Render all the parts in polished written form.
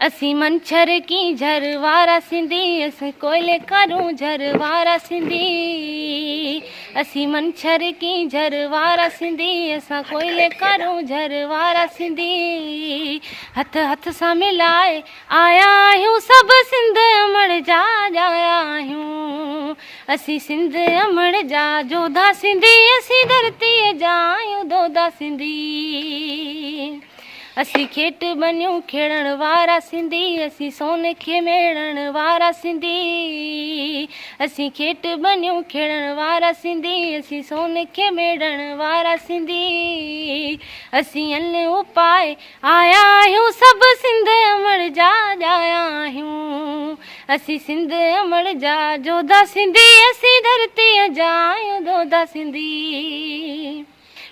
असी मंछर की झरवारा सिंधी, अस कोयले करूं झरवारा सिंधी। असी मंछर की झरवारा सिंधी, असां कोयले करूं झरवारा सिंधी। हथ हथ सां मिलाए आया आहियूं, सब सिंध अमड़ जा आया आहियूं। असी सिंध अमड़ जा जोधा सिंधी, असी धरती जा आहियूं दोधा सिंधी। असी खेट बनियूं खेड़ण वारा सिंधी, असी सोन खे मेड़ण वारा सिंधी। असी खेट बनियूं खेड़ण वारा सिंधी, असी सोन खे मेड़ण वारा सिंधी। असी अन उपाय आया आहियूं, सब सिंध अमड़ जा आया आहियूं। असी सिंध अमड़ जा जोधा सिंधी, असी धरती जा आहियूं दोधा सिंधी।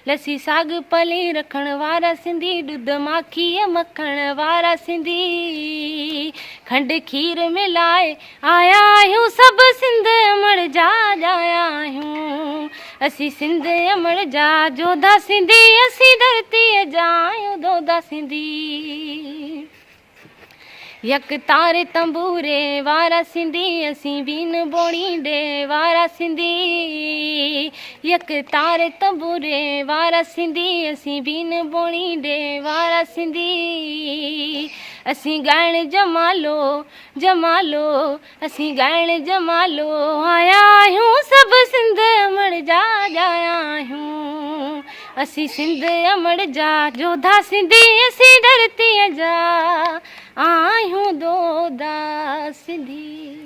लसी साग पली रखण वारा सिंधी, दूध माखी मखण वारा सिंधी। खंड खीर मिलाए आया आहियूं, सब सिंध अमड़ जा आया आहियूं। असी सिंध अमड़ जा जोधा सिंधी, असी धरती जा आहियूं दोधा सिंधी। यक तारे तंबूरे वारा सिंधी, असी बीन बोड़ींदे वारा सिंधी। यक तारे तंबूरे वारा सिंधी, असी बीन बोड़ींदे वारा सिंधी। असी ॻाइण जमालो जमालो, असी ॻाइण जमालो आया आहियूं, सब सिंध अमड़ जा आया आहियूं। असी सिंध अमड़ जा जोधा सिंधी, असी धरती जा आहियूं दोधा सिंधी।